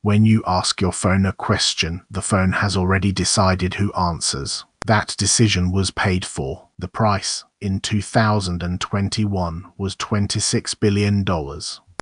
When you ask your phone a question, the phone has already decided who answers. That decision was paid for. The price, in 2021, was $26 billion.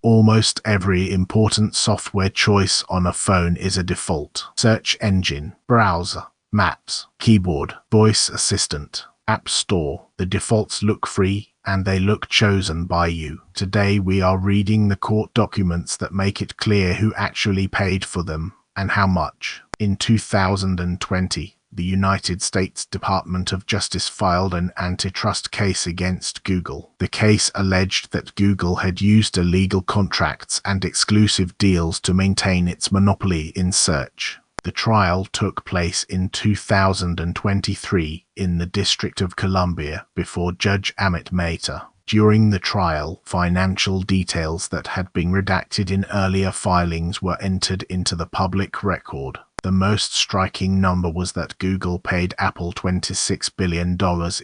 Almost every important software choice on a phone is a default. Search engine, browser, maps, keyboard, voice assistant, app store. The defaults look free, and they look chosen by you. Today we are reading the court documents that make it clear who actually paid for them, and how much. In 2020, the United States Department of Justice filed an antitrust case against Google. The case alleged that Google had used illegal contracts and exclusive deals to maintain its monopoly in search. The trial took place in 2023 in the District of Columbia before Judge Amit Mehta. During the trial, financial details that had been redacted in earlier filings were entered into the public record. The most striking number was that Google paid Apple $26 billion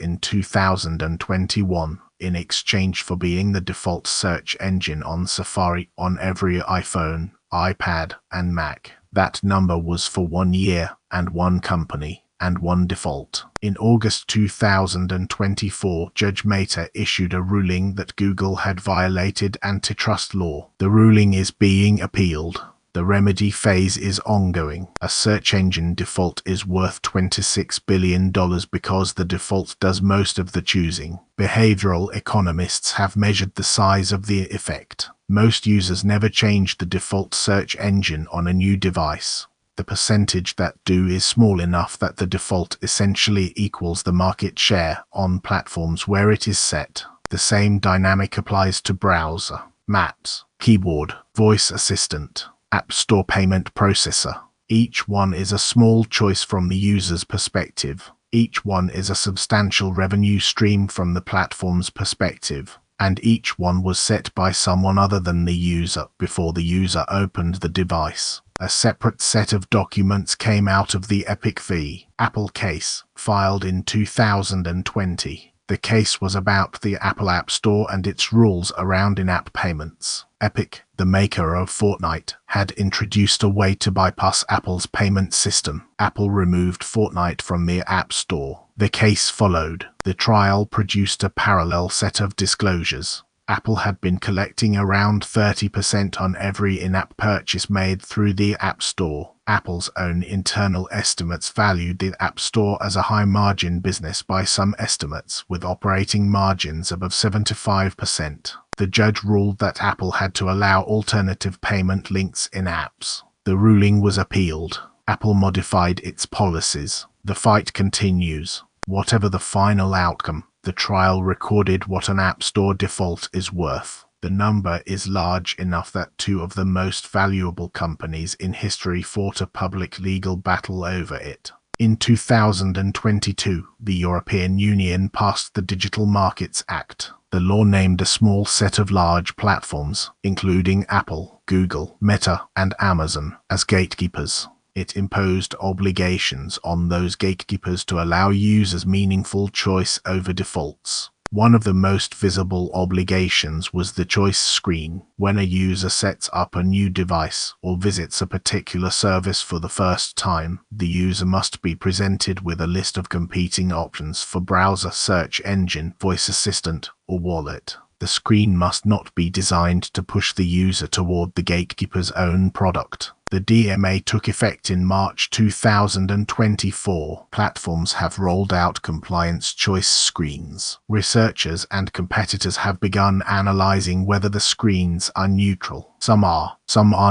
in 2021 in exchange for being the default search engine on Safari on every iPhone, iPad, and Mac. That number was for 1 year, and one company, and one default. In August 2024, Judge Mehta issued a ruling that Google had violated antitrust law. The ruling is being appealed. The remedy phase is ongoing. A search engine default is worth $26 billion because the default does most of the choosing. Behavioral economists have measured the size of the effect. Most users never change the default search engine on a new device. The percentage that do is small enough that the default essentially equals the market share on platforms where it is set. The same dynamic applies to browser, maps, keyboard, voice assistant, App Store payment processor. Each one is a small choice from the user's perspective. Each one is a substantial revenue stream from the platform's perspective. And each one was set by someone other than the user before the user opened the device. A separate set of documents came out of the Epic v. Apple case, filed in 2020. The case was about the Apple App Store and its rules around in-app payments. Epic, the maker of Fortnite, had introduced a way to bypass Apple's payment system. Apple removed Fortnite from the App Store. The case followed. The trial produced a parallel set of disclosures. Apple had been collecting around 30% on every in-app purchase made through the App Store. Apple's own internal estimates valued the App Store as a high-margin business by some estimates, with operating margins above 75%. The judge ruled that Apple had to allow alternative payment links in apps. The ruling was appealed. Apple modified its policies. The fight continues. Whatever the final outcome, the trial recorded what an App Store default is worth. The number is large enough that two of the most valuable companies in history fought a public legal battle over it. In 2022, the European Union passed the Digital Markets Act. The law named a small set of large platforms, including Apple, Google, Meta, and Amazon, as gatekeepers. It imposed obligations on those gatekeepers to allow users meaningful choice over defaults. One of the most visible obligations was the choice screen. When a user sets up a new device or visits a particular service for the first time, the user must be presented with a list of competing options for browser, search engine, voice assistant, or wallet. The screen must not be designed to push the user toward the gatekeeper's own product. The DMA took effect in March 2024. Platforms have rolled out compliance choice screens. Researchers and competitors have begun analyzing whether the screens are neutral. Some are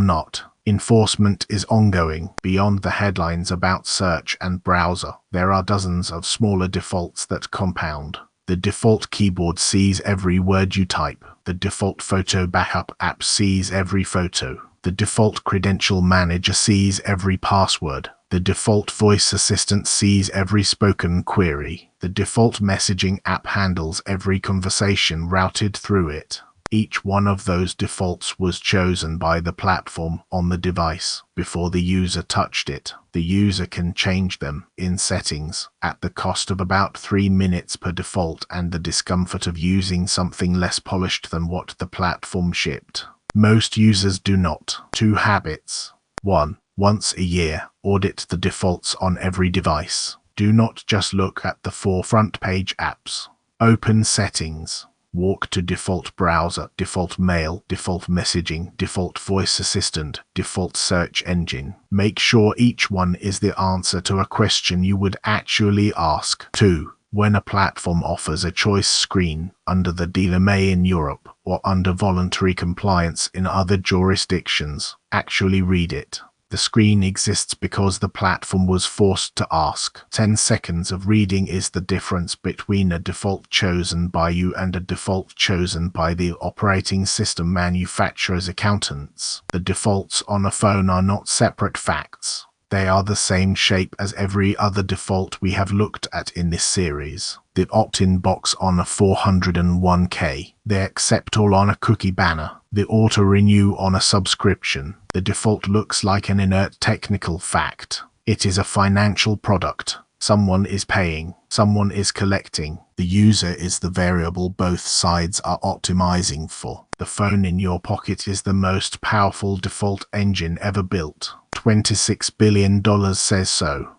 not. Enforcement is ongoing. Beyond the headlines about search and browser, there are dozens of smaller defaults that compound. The default keyboard sees every word you type. The default photo backup app sees every photo. The default credential manager sees every password. The default voice assistant sees every spoken query. The default messaging app handles every conversation routed through it. Each one of those defaults was chosen by the platform on the device before the user touched it. The user can change them in settings at the cost of about 3 minutes per default and the discomfort of using something less polished than what the platform shipped. Most users do not. 2 habits. 1. Once a year, audit the defaults on every device. Do not just look at the 4 front page apps. Open Settings. Walk to Default Browser, Default Mail, Default Messaging, Default Voice Assistant, Default Search Engine. Make sure each one is the answer to a question you would actually ask. 2. When a platform offers a choice screen under the DLMA in Europe or under voluntary compliance in other jurisdictions, actually read it. The screen exists because the platform was forced to ask. 10 seconds of reading is the difference between a default chosen by you and a default chosen by the operating system manufacturer's accountants. The defaults on a phone are not separate facts. They are the same shape as every other default we have looked at in this series. The opt-in box on a 401k, the accept all on a cookie banner, the auto-renew on a subscription. The default looks like an inert technical fact. It is a financial product. Someone is paying, someone is collecting. The user is the variable both sides are optimizing for. The phone in your pocket is the most powerful default engine ever built. $26 billion says so.